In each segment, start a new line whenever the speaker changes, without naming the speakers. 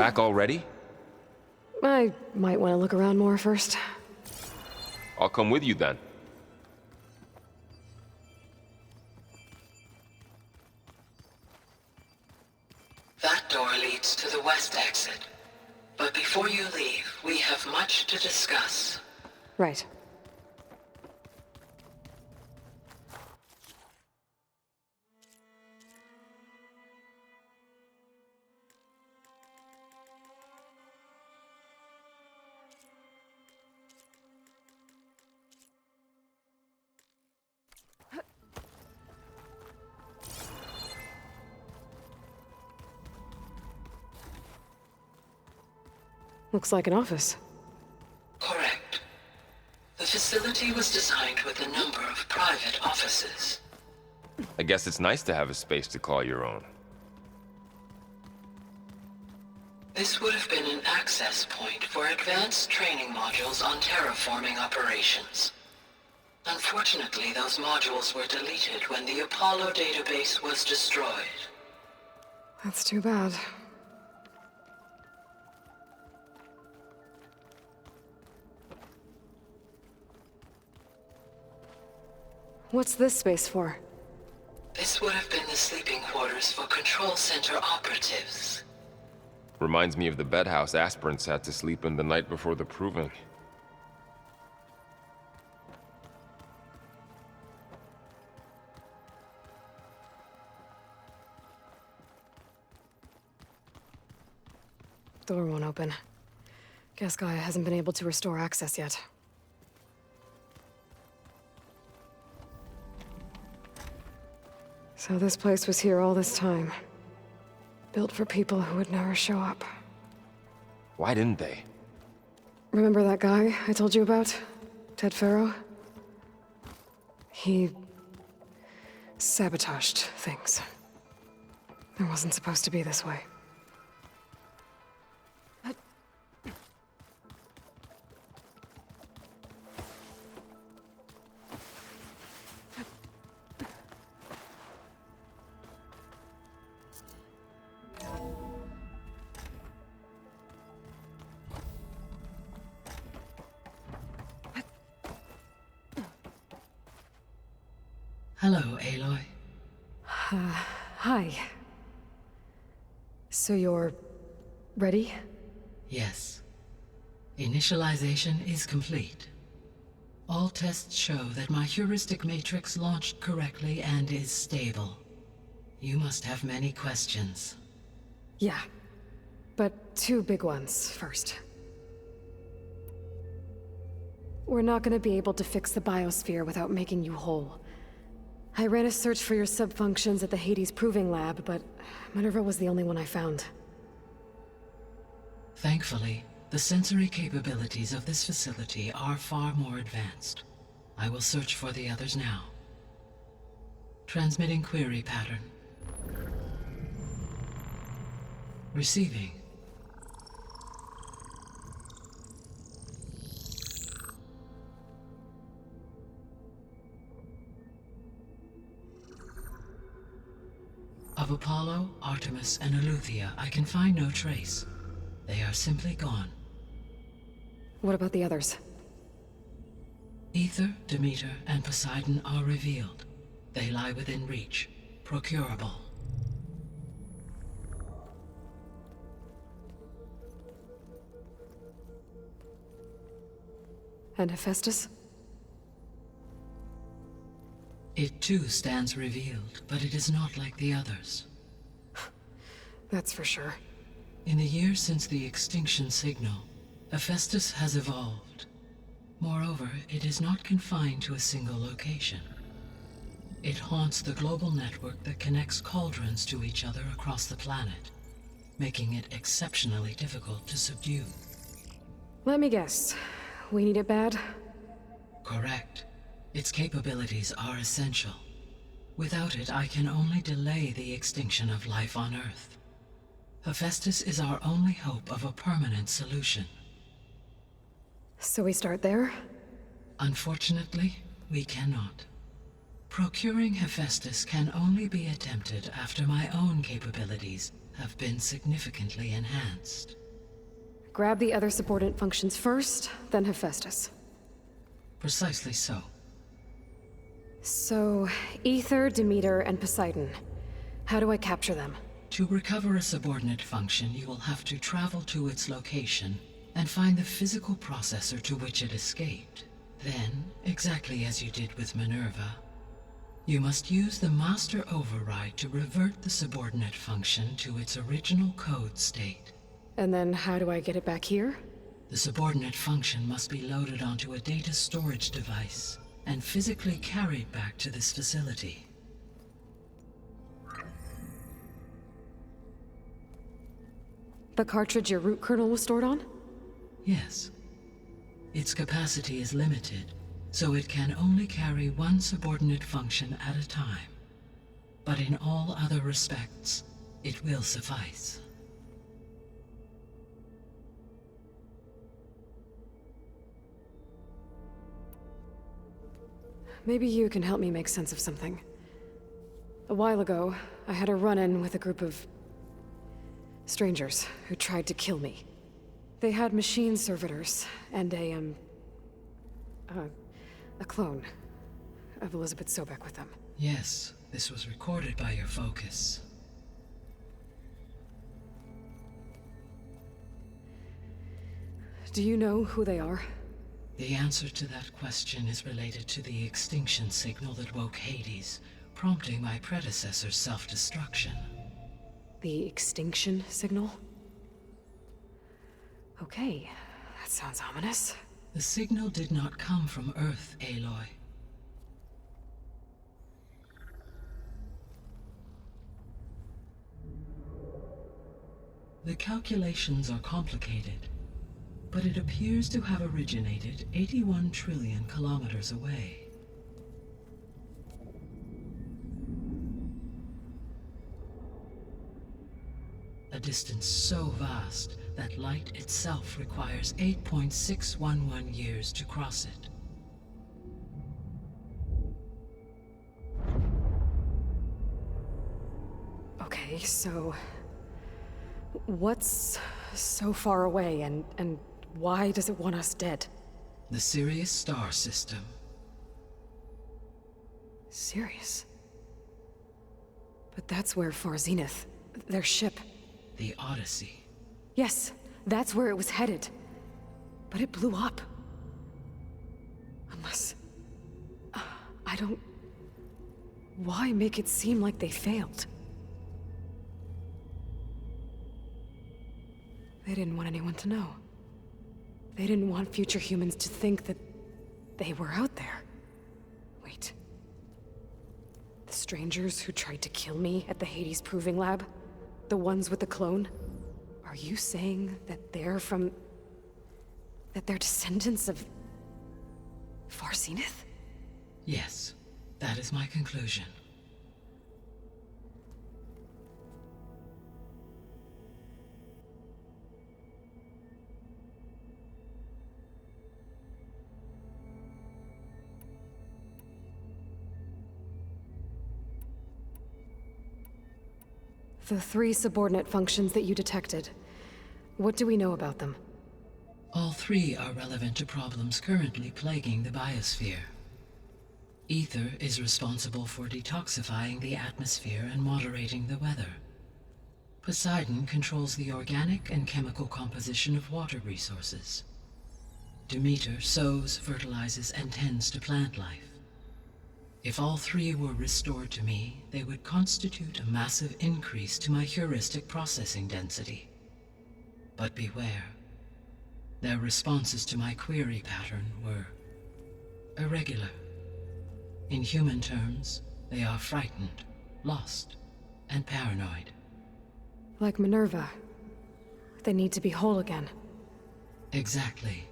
back already?
I might want to look around more first.
I'll come with you then.
That door leads to the west exit. But before you leave, we have much to discuss.
Right. Looks like an office.
Correct. The facility was designed with a number of private offices.
I guess it's nice to have a space to call your own.
This would have been an access point for advanced training modules on terraforming operations. Unfortunately, those modules were deleted when the Apollo database was destroyed.
That's too bad. What's this space for?
This would have been the sleeping quarters for Control Center operatives.
Reminds me of the bedhouse aspirants had to sleep in the night before the proving.
Door won't open. Guess Gaia hasn't been able to restore access yet. So this place was here all this time. Built for people who would never show up.
Why didn't they?
Remember that guy I told you about? Ted Farrow? He sabotaged things. It wasn't supposed to be this way.
Hello, Aloy.
Hi. So you're ready?
Yes. Initialization is complete. All tests show that my heuristic matrix launched correctly and is stable. You must have many questions.
Yeah. But two big ones first. We're not gonna be able to fix the biosphere without making you whole. I ran a search for your subfunctions at the Hades Proving Lab, but Minerva was the only one I found.
Thankfully, the sensory capabilities of this facility are far more advanced. I will search for the others now. Transmitting query pattern. Receiving. Of Apollo, Artemis, and Eleuthia, I can find no trace. They are simply gone.
What about the others?
Ether, Demeter, and Poseidon are revealed. They lie within reach, procurable.
And Hephaestus?
It too stands revealed, but it is not like the others.
That's for sure.
In the years since the extinction signal, Hephaestus has evolved. Moreover, it is not confined to a single location. It haunts the global network that connects cauldrons to each other across the planet, making it exceptionally difficult to subdue.
Let me guess. We need it bad?
Correct. Its capabilities are essential. Without it, I can only delay the extinction of life on Earth. Hephaestus is our only hope of a permanent solution.
So we start there?
Unfortunately, we cannot. Procuring Hephaestus can only be attempted after my own capabilities have been significantly enhanced.
Grab the other subordinate functions first, then Hephaestus.
Precisely so.
So, Ether, Demeter, and Poseidon. How do I capture them?
To recover a subordinate function, you will have to travel to its location and find the physical processor to which it escaped. Then, exactly as you did with Minerva, you must use the master override to revert the subordinate function to its original code state.
And then how do I get it back here?
The subordinate function must be loaded onto a data storage device and physically carried back to this facility.
The cartridge your root kernel was stored on?
Yes. Its capacity is limited, so it can only carry one subordinate function at a time. But in all other respects, it will suffice.
Maybe you can help me make sense of something. A while ago, I had a run-in with a group of strangers who tried to kill me. They had machine servitors and a clone of Elizabeth Sobek with them.
Yes, this was recorded by your focus.
Do you know who they are?
The answer to that question is related to the extinction signal that woke Hades, prompting my predecessor's self-destruction.
The extinction signal? Okay, that sounds ominous.
The signal did not come from Earth, Aloy. The calculations are complicated, but it appears to have originated 81 trillion kilometers away. A distance so vast that light itself requires 8.611 years to cross it.
Okay, so what's so far away and why does it want us dead?
The Sirius star system.
Sirius? But that's where Far Zenith, their ship.
The Odyssey.
Yes, that's where it was headed. But it blew up. Unless... I don't... Why make it seem like they failed? They didn't want anyone to know. They didn't want future humans to think that they were out there. Wait. The strangers who tried to kill me at the Hades Proving Lab? The ones with the clone? Are you saying that they're from... that they're descendants of... Far Zenith?
Yes, that is my conclusion.
The 3 subordinate functions that you detected. What do we know about them?
All 3 are relevant to problems currently plaguing the biosphere. Ether is responsible for detoxifying the atmosphere and moderating the weather. Poseidon controls the organic and chemical composition of water resources. Demeter sows, fertilizes, and tends to plant life. If all 3 were restored to me, they would constitute a massive increase to my heuristic processing density. But beware. Their responses to my query pattern were irregular. In human terms, they are frightened, lost, and paranoid.
Like Minerva. They need to be whole again.
Exactly.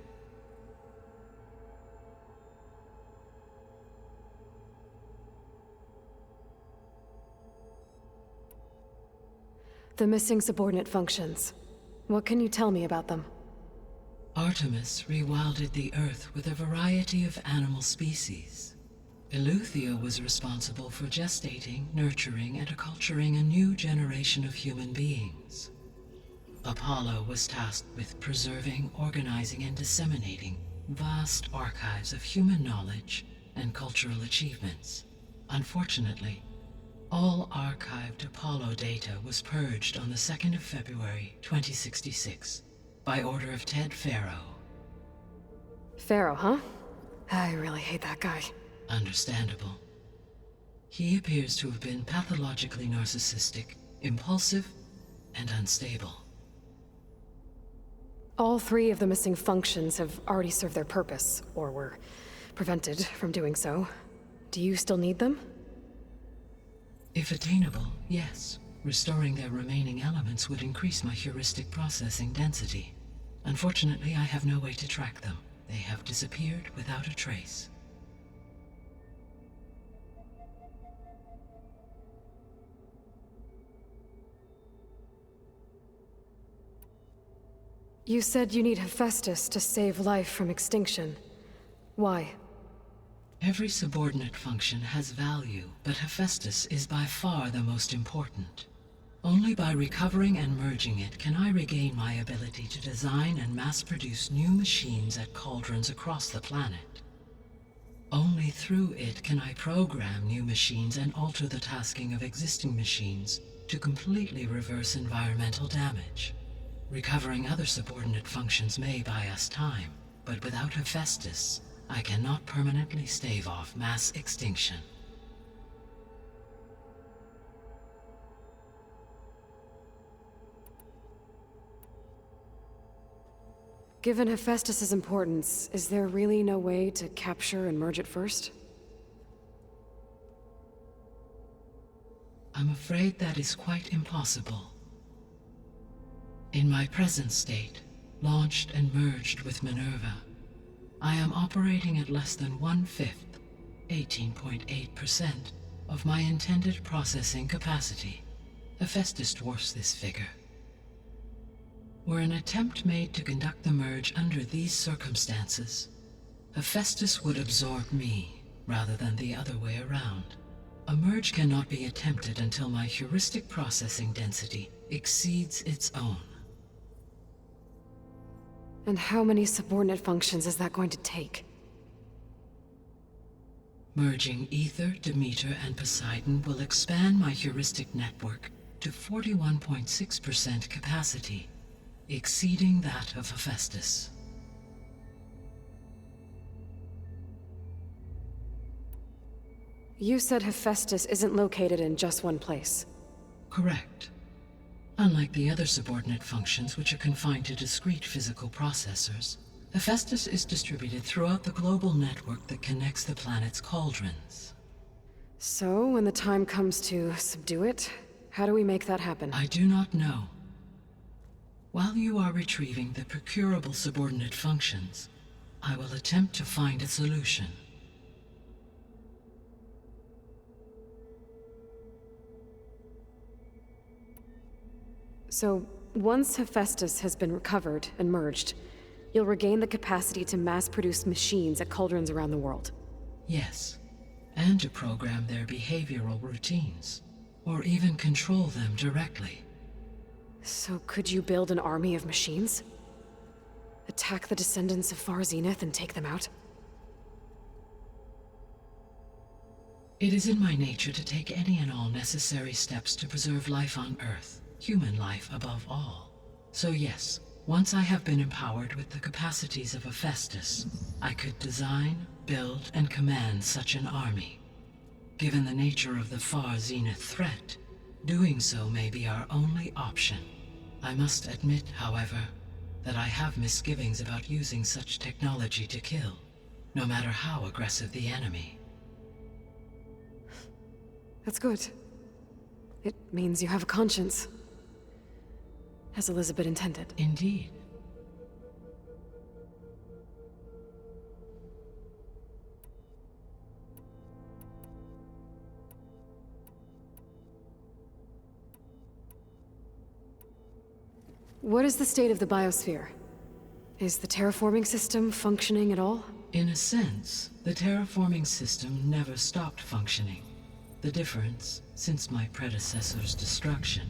The missing subordinate functions. What can you tell me about them?
Artemis rewilded the Earth with a variety of animal species. Eleuthia was responsible for gestating, nurturing, and acculturating a new generation of human beings. Apollo was tasked with preserving, organizing, and disseminating vast archives of human knowledge and cultural achievements. Unfortunately, all archived Apollo data was purged on the 2nd of February, 2066, by order of Ted Faro.
Pharaoh, huh? I really hate that guy.
Understandable. He appears to have been pathologically narcissistic, impulsive, and unstable.
All 3 of the missing functions have already served their purpose, or were prevented from doing so. Do you still need them?
If attainable, yes. Restoring their remaining elements would increase my heuristic processing density. Unfortunately, I have no way to track them. They have disappeared without a trace.
You said you need Hephaestus to save life from extinction. Why?
Every subordinate function has value, but Hephaestus is by far the most important. Only by recovering and merging it can I regain my ability to design and mass-produce new machines at cauldrons across the planet. Only through it can I program new machines and alter the tasking of existing machines to completely reverse environmental damage. Recovering other subordinate functions may buy us time, but without Hephaestus, I cannot permanently stave off mass extinction.
Given Hephaestus's importance, is there really no way to capture and merge it first?
I'm afraid that is quite impossible. In my present state, launched and merged with Minerva, I am operating at less than 1/5, 18.8%, of my intended processing capacity. Hephaestus dwarfs this figure. Were an attempt made to conduct the merge under these circumstances, Hephaestus would absorb me, rather than the other way around. A merge cannot be attempted until my heuristic processing density exceeds its own.
And how many subordinate functions is that going to take?
Merging Ether, Demeter, and Poseidon will expand my heuristic network to 41.6% capacity, exceeding that of Hephaestus.
You said Hephaestus isn't located in just one place.
Correct. Unlike the other subordinate functions, which are confined to discrete physical processors, Hephaestus is distributed throughout the global network that connects the planet's cauldrons.
So, when the time comes to subdue it, how do we make that happen?
I do not know. While you are retrieving the procurable subordinate functions, I will attempt to find a solution.
So, once Hephaestus has been recovered and merged, you'll regain the capacity to mass-produce machines at cauldrons around the world.
Yes, and to program their behavioral routines, or even control them directly.
So could you build an army of machines? Attack the descendants of Far Zenith and take them out?
It is in my nature to take any and all necessary steps to preserve life on Earth, human life above all. So yes, once I have been empowered with the capacities of Hephaestus, I could design, build, and command such an army. Given the nature of the Far Zenith threat, doing so may be our only option. I must admit, however, that I have misgivings about using such technology to kill, no matter how aggressive the enemy.
That's good. It means you have a conscience. As Elizabeth intended.
Indeed.
What is the state of the biosphere? Is the terraforming system functioning at all?
In a sense, the terraforming system never stopped functioning. The difference, since my predecessor's destruction,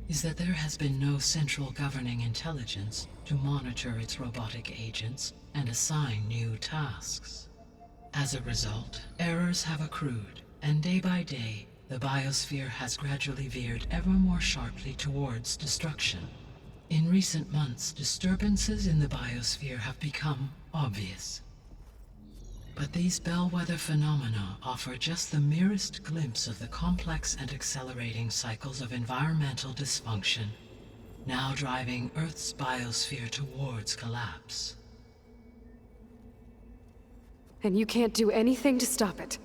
is that there has been no central governing intelligence to monitor its robotic agents and assign new tasks. As a result, errors have accrued, and day by day, the biosphere has gradually veered ever more sharply towards destruction. In recent months, disturbances in the biosphere have become obvious. But these bellwether phenomena offer just the merest glimpse of the complex and accelerating cycles of environmental dysfunction, now driving Earth's biosphere towards collapse.
And you can't do anything to stop it?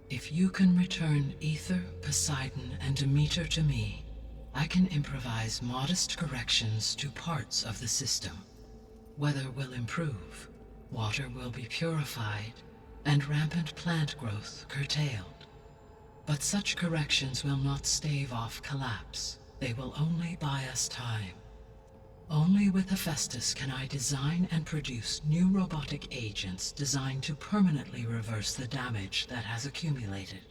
If you can return Ether, Poseidon, and Demeter to me, I can improvise modest corrections to parts of the system. Weather will improve. Water will be purified, and rampant plant growth curtailed. But such corrections will not stave off collapse. They will only buy us time. Only with Hephaestus can I design and produce new robotic agents designed to permanently reverse the damage that has accumulated.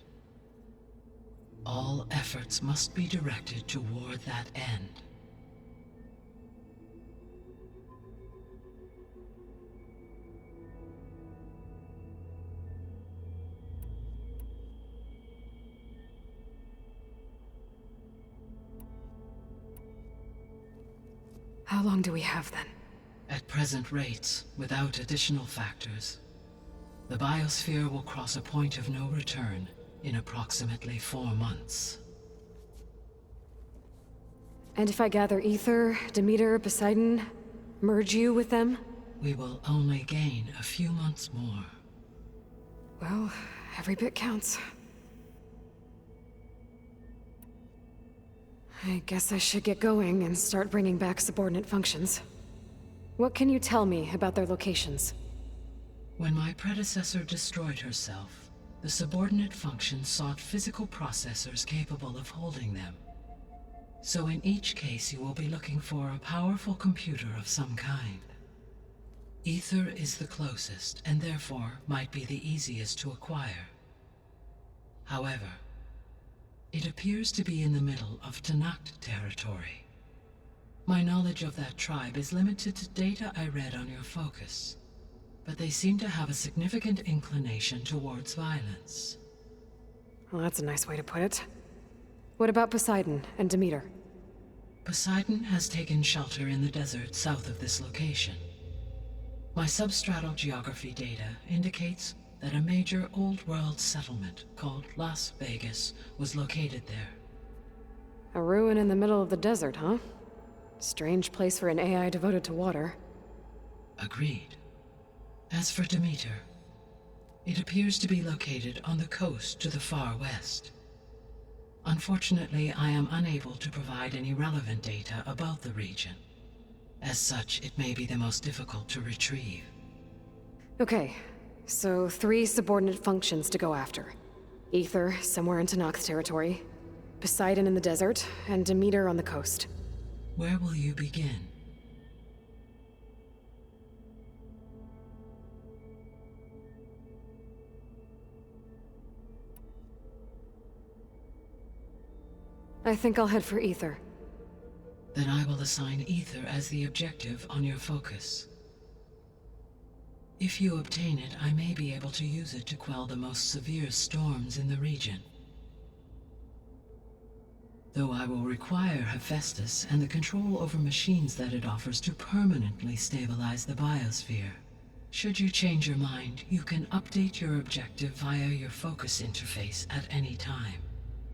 All efforts must be directed toward that end.
How long do we have then?
At present rates, without additional factors, the biosphere will cross a point of no return in approximately 4 months.
And if I gather Ether, Demeter, Poseidon, merge you with them?
We will only gain a few months more.
Well, every bit counts. I guess I should get going and start bringing back subordinate functions. What can you tell me about their locations?
When my predecessor destroyed herself, the subordinate functions sought physical processors capable of holding them. So in each case you will be looking for a powerful computer of some kind. Ether is the closest, and therefore might be the easiest to acquire. However, it appears to be in the middle of Tanakh territory. My knowledge of that tribe is limited to data I read on your focus, but they seem to have a significant inclination towards violence.
Well, that's a nice way to put it. What about Poseidon and Demeter?
Poseidon has taken shelter in the desert south of this location. My substratal geography data indicates that a major old-world settlement called Las Vegas was located there.
A ruin in the middle of the desert, huh? Strange place for an AI devoted to water.
Agreed. As for Demeter, it appears to be located on the coast to the far west. Unfortunately, I am unable to provide any relevant data about the region. As such, it may be the most difficult to retrieve.
Okay, so 3 subordinate functions to go after. Ether, somewhere in Tanakh territory. Poseidon in the desert, and Demeter on the coast.
Where will you begin?
I think I'll head for Ether.
Then I will assign Ether as the objective on your focus. If you obtain it, I may be able to use it to quell the most severe storms in the region. Though I will require Hephaestus and the control over machines that it offers to permanently stabilize the biosphere. Should you change your mind, you can update your objective via your focus interface at any time.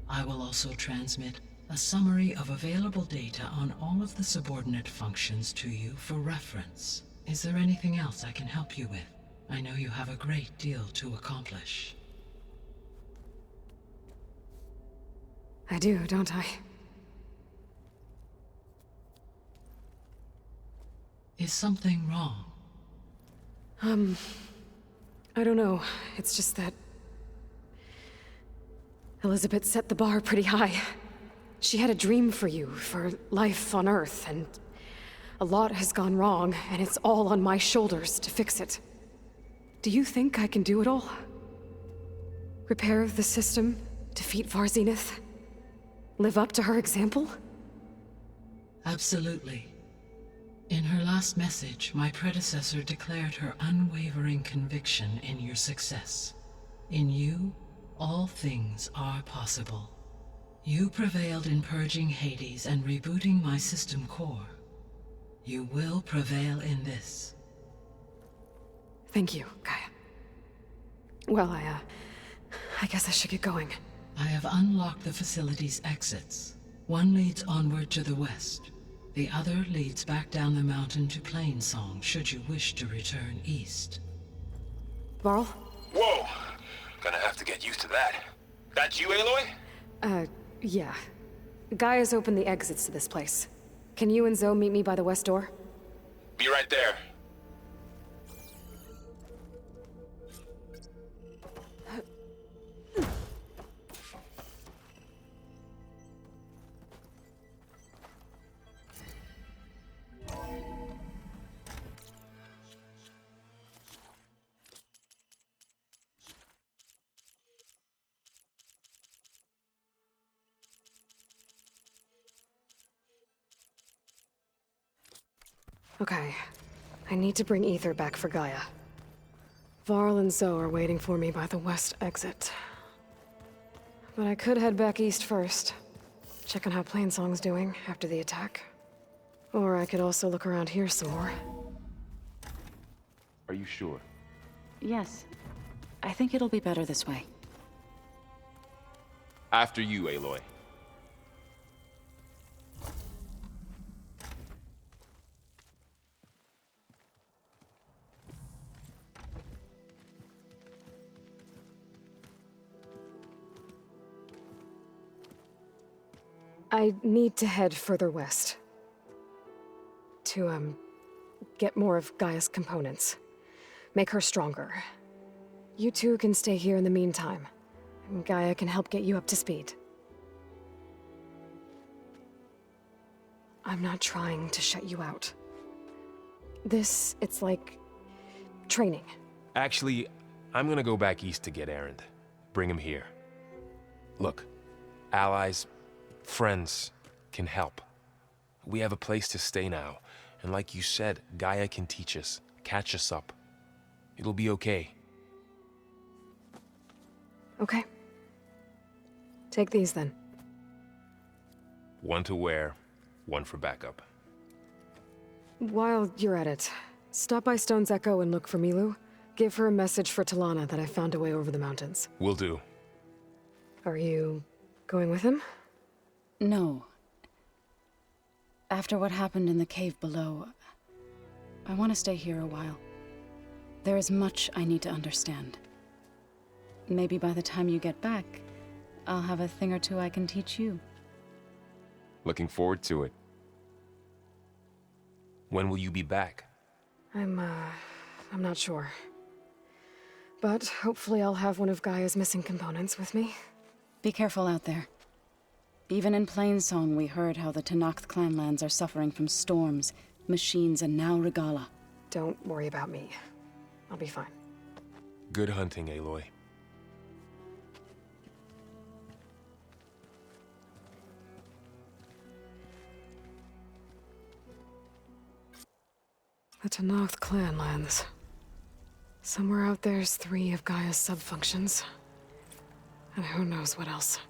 I will also transmit a summary of available data on all of the subordinate functions to you for reference. Is there anything else I can help you with? I know you have a great deal to accomplish.
I do, don't I?
Is something wrong?
I don't know. It's just that Elizabeth set the bar pretty high. She had a dream for you, for life on Earth, and a lot has gone wrong, and it's all on my shoulders to fix it. Do you think I can do it all? Repair the system, defeat Varzenith, live up to her example?
Absolutely. In her last message, my predecessor declared her unwavering conviction in your success. In you, all things are possible. You prevailed in purging Hades and rebooting my system core. You will prevail in this.
Thank you, Gaia. Well, I guess I should get going.
I have unlocked the facility's exits. One leads onward to the west. The other leads back down the mountain to Plainsong, should you wish to return east.
Varl?
Whoa! Gonna have to get used to that. That you, Aloy?
Yeah. Gaia's opened the exits to this place. Can you and Zoe meet me by the west door?
Be right there.
Okay. I need to bring Ether back for Gaia. Varl and Zoe are waiting for me by the west exit. But I could head back east first. Check on how Plainsong's doing after the attack. Or I could also look around here some more.
Are you sure?
Yes. I think it'll be better this way.
After you, Aloy.
I need to head further west. To, get more of Gaia's components. Make her stronger. You two can stay here in the meantime. And Gaia can help get you up to speed. I'm not trying to shut you out. It's like... training.
Actually, I'm gonna go back east to get Erend. Bring him here. Look, allies, friends can help. We have a place to stay now, and like you said, Gaia can teach us, catch us up. It'll be okay.
Okay. Take these then.
One to wear, one for backup.
While you're at it, stop by Stone's Echo and look for Milu. Give her a message for Talana that I found a way over the mountains.
Will do.
Are you going with him?
No. After what happened in the cave below, I want to stay here a while. There is much I need to understand. Maybe by the time you get back, I'll have a thing or two I can teach you.
Looking forward to it.
When will you be back?
I'm not sure. But hopefully I'll have one of Gaia's missing components with me.
Be careful out there. Even in Plainsong, we heard how the Tenakth clanlands are suffering from storms, machines, and now Regala.
Don't worry about me. I'll be fine.
Good hunting, Aloy.
The Tenakth clanlands. Somewhere out there's 3 of Gaia's subfunctions. And who knows what else.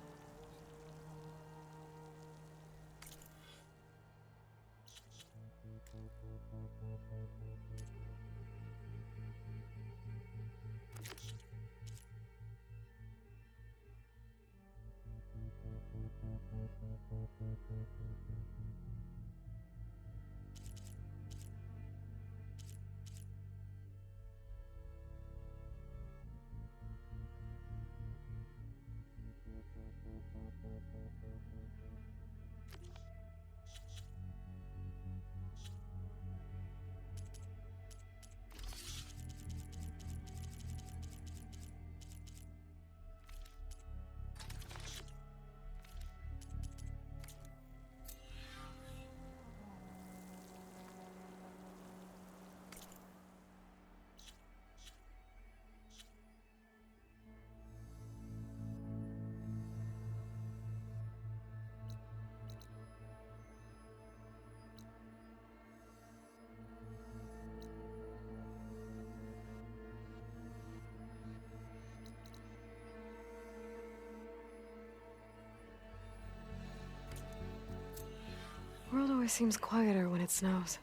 always seems quieter when it snows.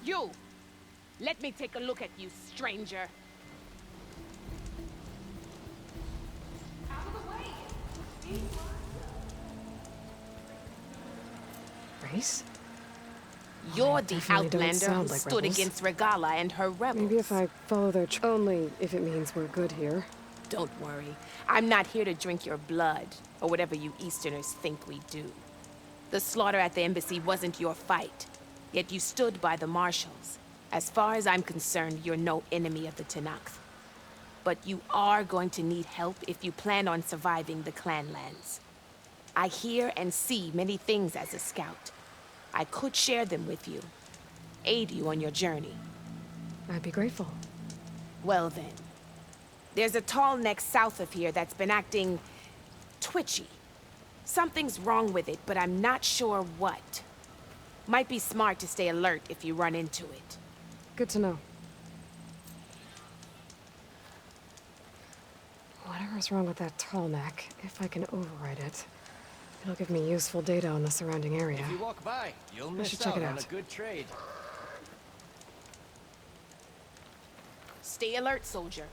You! Let me take a look at you, stranger. Out of the way!
Race?
You're
I
the
definitely don't
outlander who
sound like
stood
rebels.
against Regala and her rebels.
Maybe if I follow their only if it means we're good here.
Don't worry. I'm not here to drink your blood, or whatever you Easterners think we do. The slaughter at the embassy wasn't your fight, yet you stood by the marshals. As far as I'm concerned, you're no enemy of the Tenakth. But you are going to need help if you plan on surviving the clanlands. I hear and see many things as a scout. I could share them with you, aid you on your journey.
I'd be grateful.
Well then, there's a tall neck south of here that's been acting twitchy. Something's wrong with it, but I'm not sure what. Might be smart to stay alert if you run into it.
Good to know. Whatever's wrong with that tall neck, if I can override it, it'll give me useful data on the surrounding area.
If you walk by, you'll
should
miss
check
out
it
on
out.
a good trade.
Stay alert, soldier.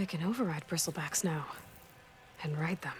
I can override bristlebacks now. And ride them.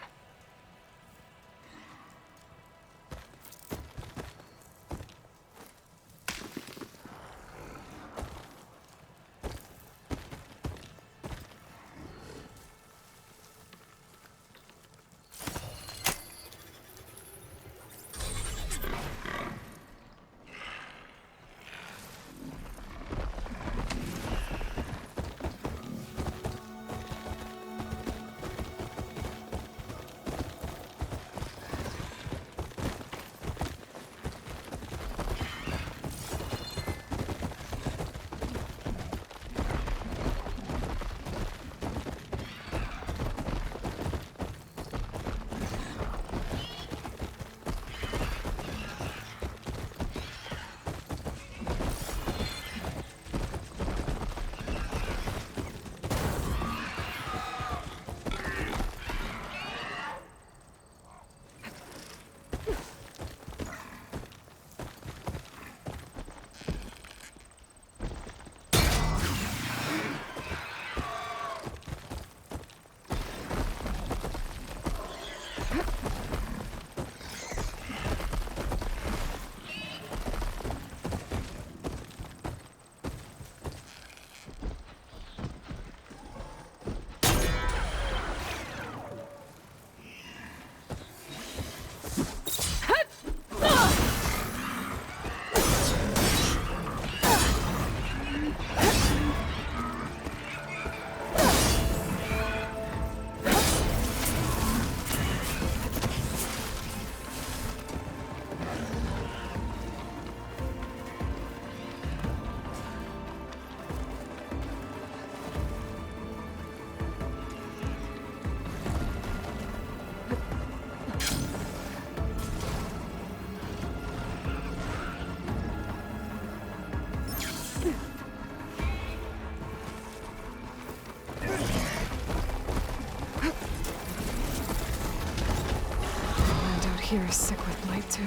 Here is sick with blight too.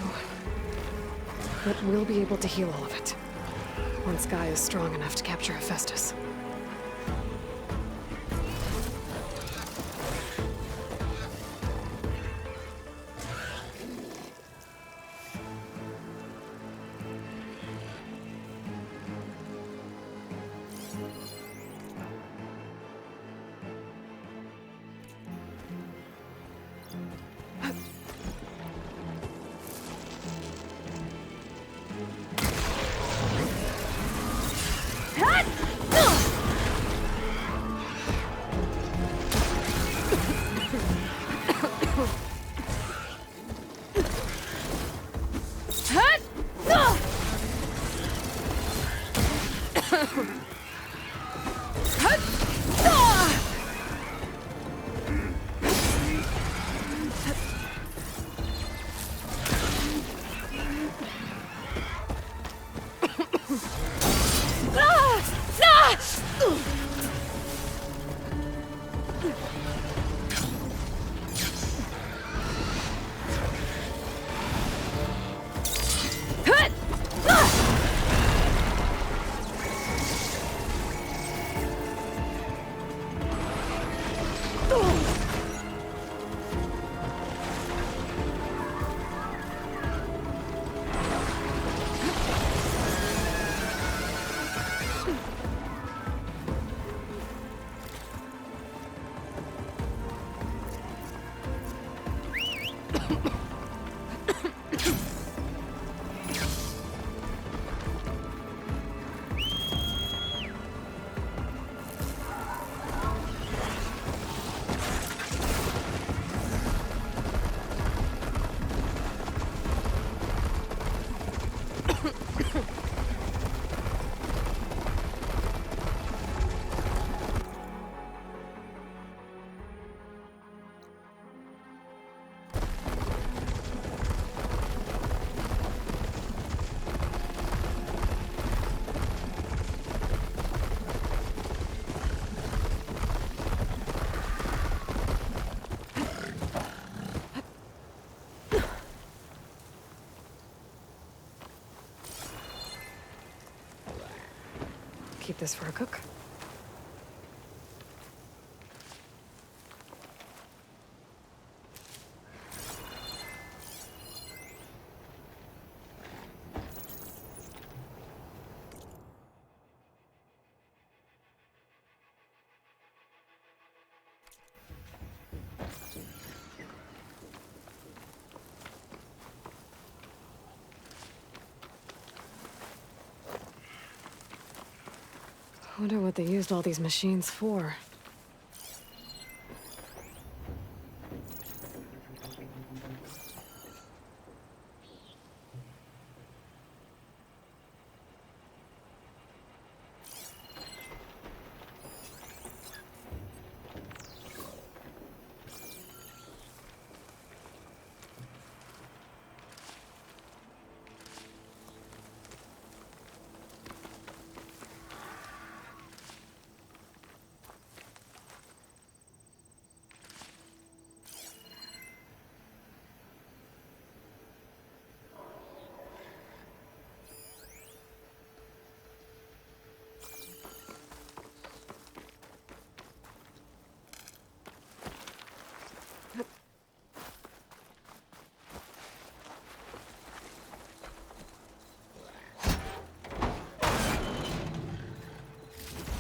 But we'll be able to heal all of it. Once Guy is strong enough to capture Hephaestus. Keep this for a cook. Wonder what they used all these machines for.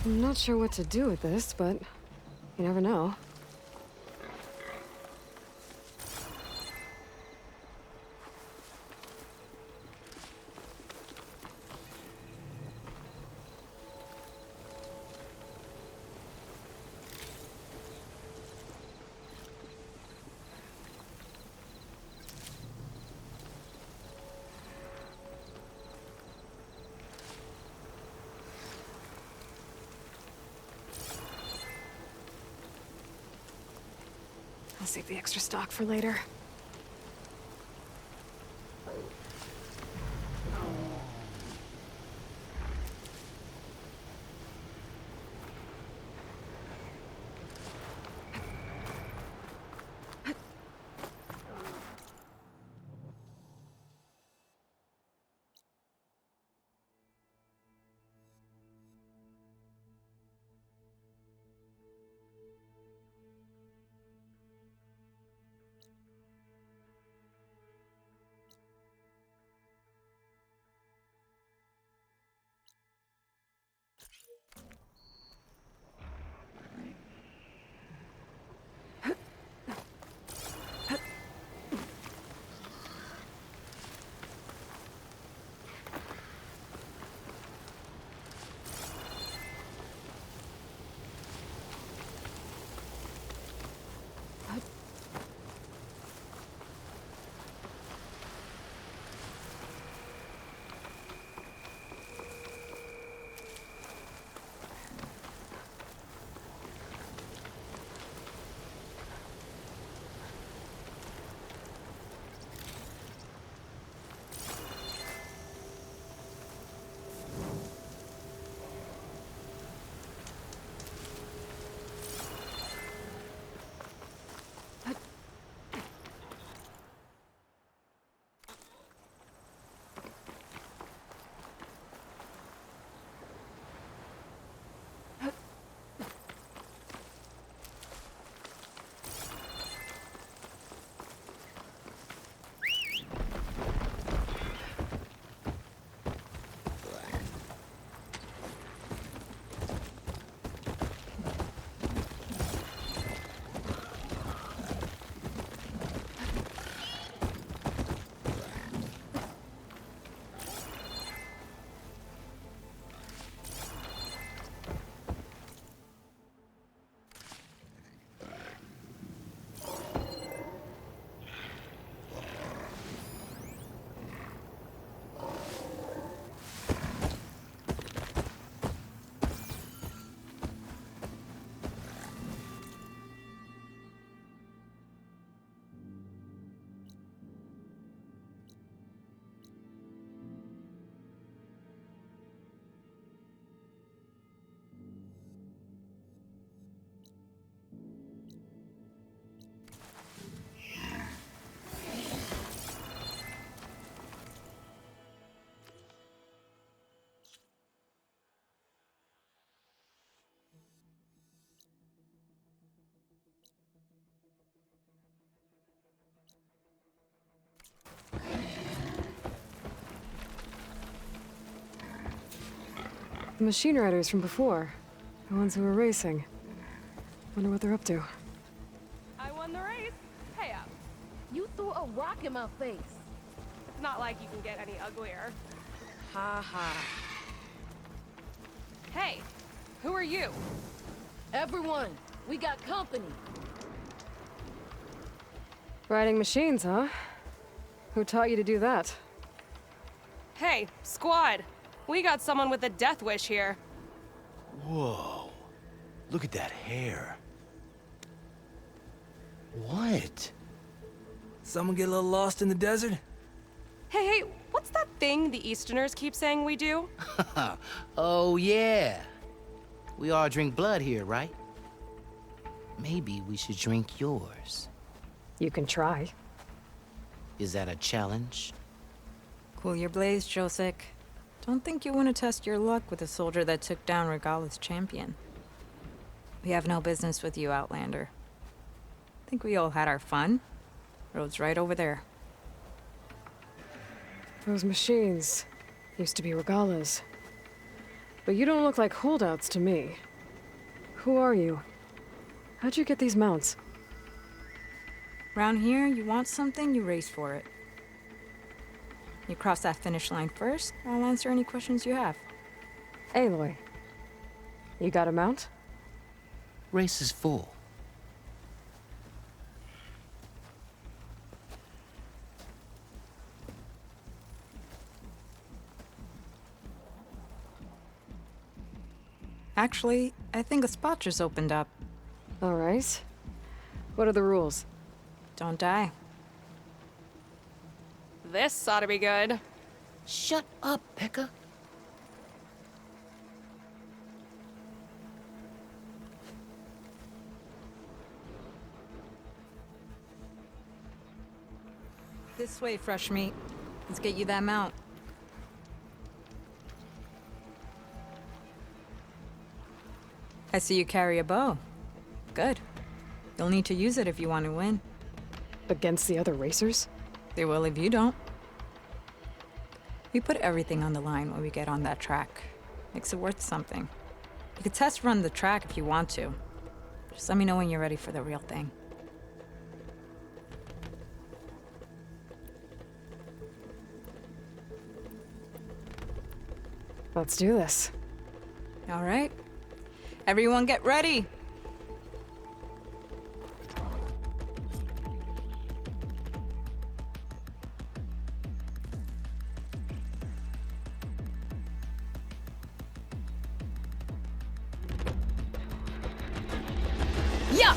I'm not sure what to do with this, but you never know. I'll save the extra stock for later. The machine riders from before. The ones who were racing. Wonder what they're up to.
I won the race. Pay up.
You threw a rock in my face.
It's not like you can get any uglier.
Ha ha.
Hey, Who are you?
Everyone, we got company.
Riding machines, huh? Who taught you to do that?
Hey, squad. We got someone with a death wish here.
Whoa. Look at that hair. What?
Someone get a little lost in the desert?
Hey, what's that thing the Easterners keep saying we do?
Oh, yeah. We all drink blood here, right? Maybe we should drink yours.
You can try.
Is that a challenge?
Cool your blaze, Josek. Don't think you want to test your luck with a soldier that took down Regala's champion. We have no business with you, Outlander. Think we all had our fun. Road's right over there.
Those machines used to be Regala's. But you don't look like holdouts to me. Who are you? How'd you get these mounts?
Round here, you want something, you race for it. You cross that finish line first, I'll answer any questions you have.
Aloy, you got a mount?
Race is full.
Actually, I think a spot just opened up.
All right. What are the rules?
Don't die.
This ought to be good.
Shut up, Pekka.
This way, fresh meat. Let's get you that mount. I see you carry a bow. Good. You'll need to use it if you want to win.
Against the other racers?
They will if you don't. We put everything on the line when we get on that track. Makes it worth something. You could test run the track if you want to. Just let me know when you're ready for the real thing.
Let's do this.
All right. Everyone get ready.
Yeah!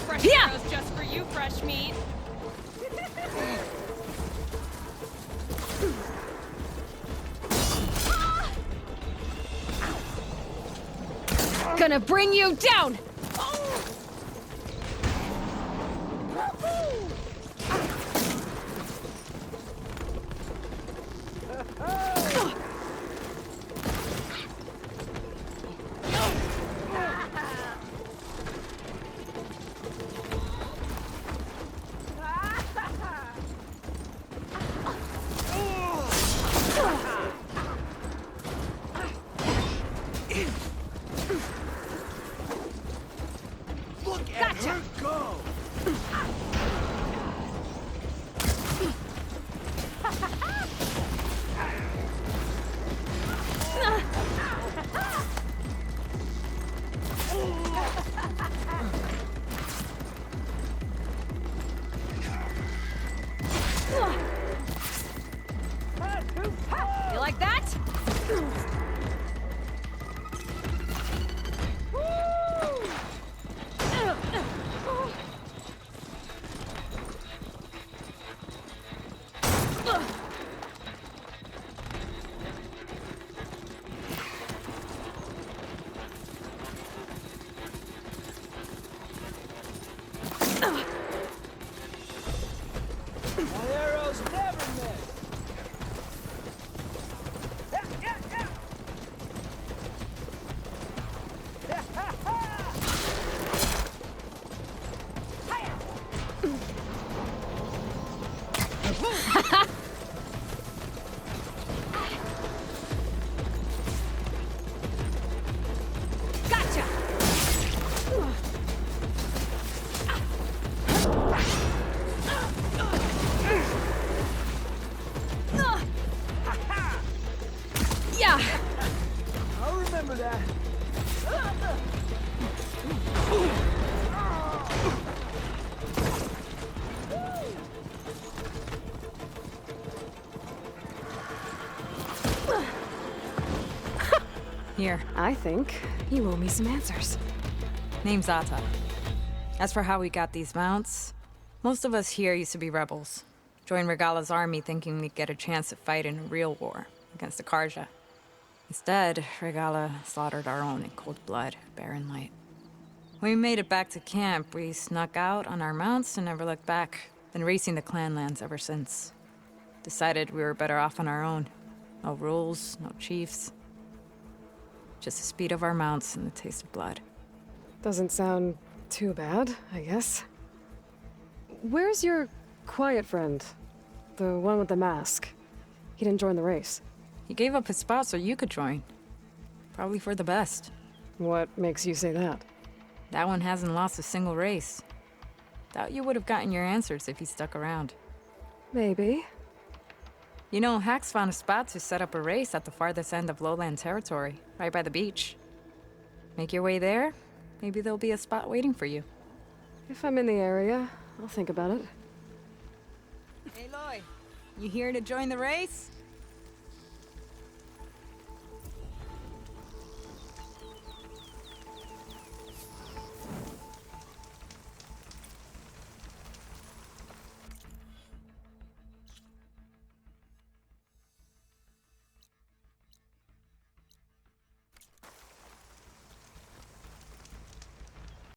Fresh arrows just for you, fresh meat. Gonna bring you down!
Yeah!
I'll remember that.
Here,
I think you owe me some answers.
name's Ata. As for how we got these mounts, most of us here used to be rebels. Joined Regala's army thinking we'd get a chance to fight in a real war against the Karja. Instead, Regala slaughtered our own in cold blood at Barren Light. When we made it back to camp, we snuck out on our mounts and never looked back. Been racing the clan lands ever since. Decided we were better off on our own. No rules, no chiefs. Just the speed of our mounts and the taste of blood.
Doesn't sound too bad, I guess. Where's your quiet friend? The one with the mask. He didn't join the race.
He gave up his spot so you could join. Probably for the best.
What makes you say that?
That one hasn't lost a single race. Doubt you would have gotten your answers if he stuck around.
Maybe.
You know, Hax found a spot to set up a race at the farthest end of lowland territory, right by the beach. Make your way there, maybe there'll be a spot waiting for you.
If I'm in the area, I'll think about it.
Hey, Loy. You here to join the race?